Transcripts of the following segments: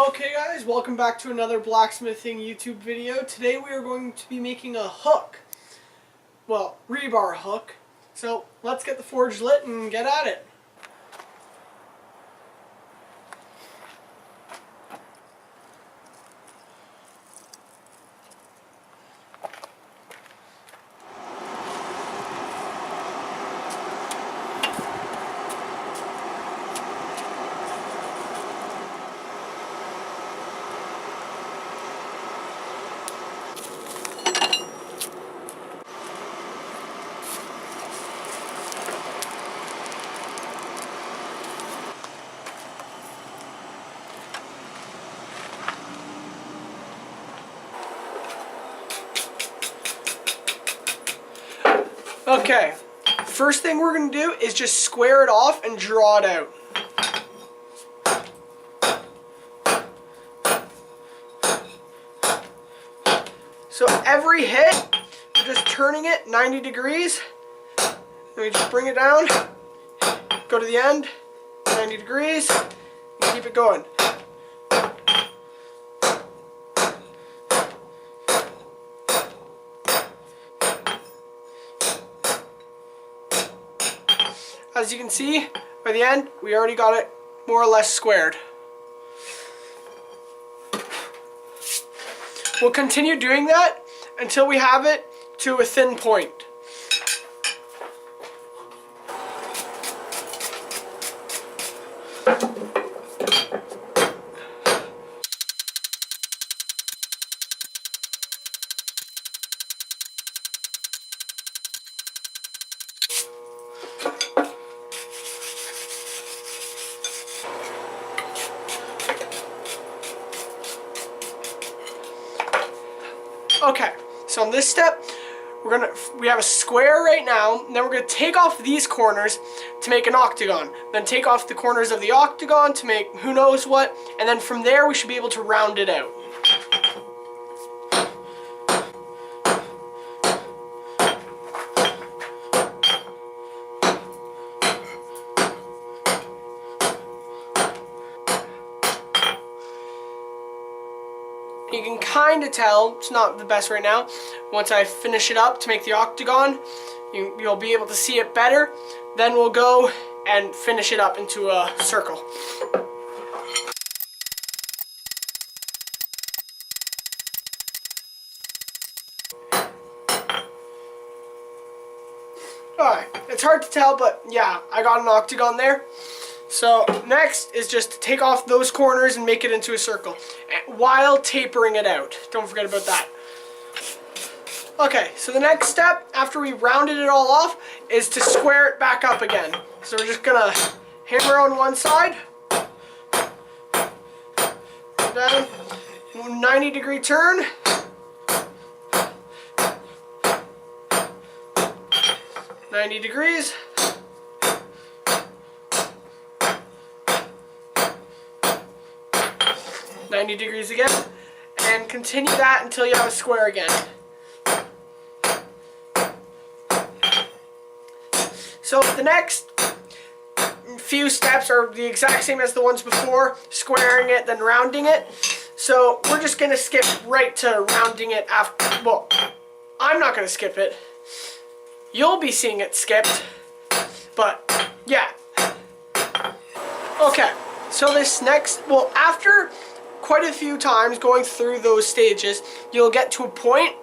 Okay guys, welcome back to another blacksmithing YouTube video. Today we are going to be making a hook. Well, rebar hook. So let's get the forge lit and get at it. Okay, first thing we're going to do is just square it off and draw it out. So every hit, we're just turning it 90 degrees. Then we just bring it down, go to the end, 90 degrees, and keep it going. As you can see, by the end, we already got it more or less squared. We'll continue doing that until we have it to a thin point. Okay, so on this step, we have a square right now, and then we're gonna take off these corners to make an octagon. Then take off the corners of the octagon to make who knows what, and then from there we should be able to round it out. You can kind of tell, it's not the best right now. Once I finish it up to make the octagon, you'll be able to see it better. Then we'll go and finish it up into a circle. Alright, it's hard to tell, but yeah, I got an octagon there. So next is just to take off those corners and make it into a circle while tapering it out. Don't forget about that. Okay, so the next step after we rounded it all off is to square it back up again. So we're just gonna hammer on one side, down, 90-degree turn, .90 degrees. 90 degrees again, and continue that until you have a square again. So the next few steps are the exact same as the ones before, squaring it, then rounding it. So we're just going to skip right to rounding it after. Well, I'm not going to skip it. You'll be seeing it skipped, but yeah. Okay, so this next, well, after quite a few times going through those stages, you'll get to a point,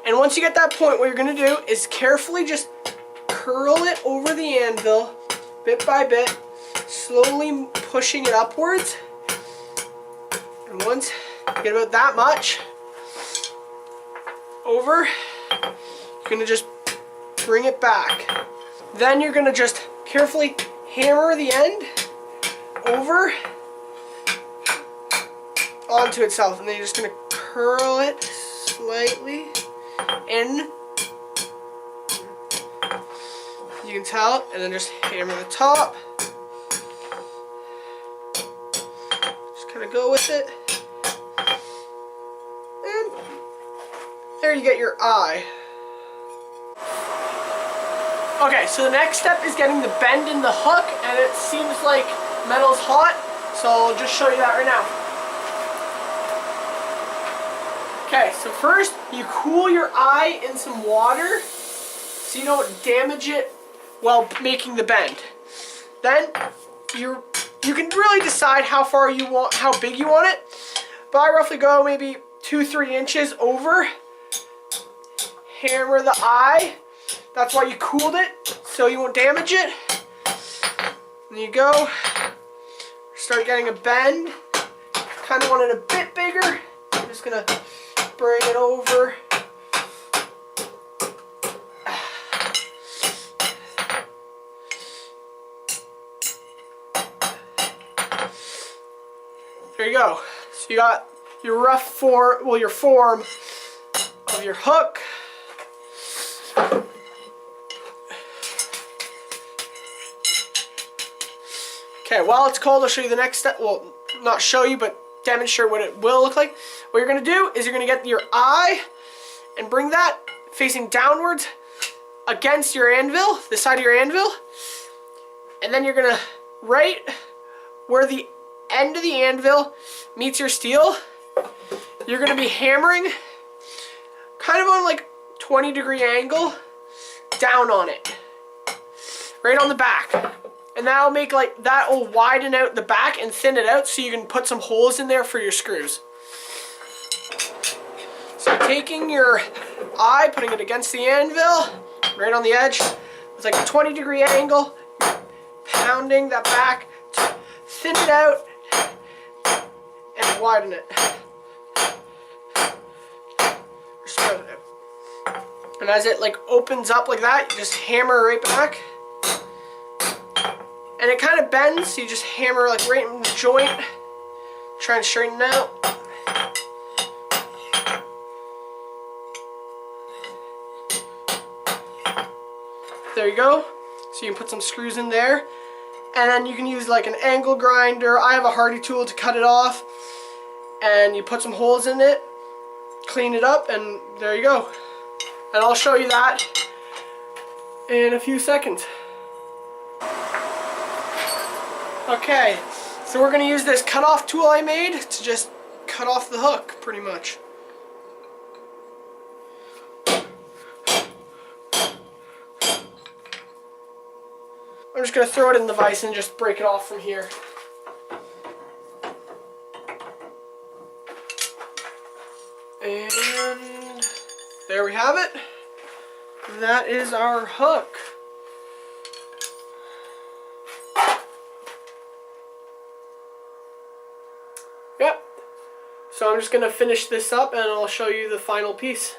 and once you get that point, what you're going to do is carefully just curl it over the anvil bit by bit, slowly pushing it upwards, and once you get about that much over, you're going to just bring it back. Then you're going to just carefully hammer the end over onto itself, and then you're just going to curl it slightly in. You can tell, and then just hammer the top. Just kind of go with it. And there you get your eye. Okay, so the next step is getting the bend in the hook, and it seems like metal's hot, so I'll just show you that right now. Okay, so first you cool your eye in some water so you don't damage it while making the bend. Then you can really decide how big you want it. But I roughly go maybe 2-3 inches over. Hammer the eye. That's why you cooled it, so you won't damage it. And you go. Start getting a bend. Kind of want it a bit bigger. I'm just gonna bring it over. There you go. So you got your your form of your hook. Okay, while it's cold, I'll show you the next step. Well, not show you, but demonstrate what it will look like. What you're gonna do is you're gonna get your eye and bring that facing downwards against your anvil, the side of your anvil. And then you're gonna, right where the end of the anvil meets your steel, you're gonna be hammering kind of on like 20-degree angle down on it, right on the back. And that'll make that'll widen out the back and thin it out so you can put some holes in there for your screws. So taking your eye, putting it against the anvil, right on the edge, with like a 20-degree angle, pounding that back, thin it out, and widen it. Or spread it out. And as it opens up like that, you just hammer right back. And it kind of bends, so you just hammer right in the joint. Try and straighten it out. There you go. So you can put some screws in there. And then you can use an angle grinder. I have a hardy tool to cut it off. And you put some holes in it, clean it up, and there you go. And I'll show you that in a few seconds. Okay, so we're going to use this cut-off tool I made to just cut off the hook, pretty much. I'm just going to throw it in the vise and just break it off from here. And there we have it. That is our hook. Yep. So I'm just going to finish this up and I'll show you the final piece.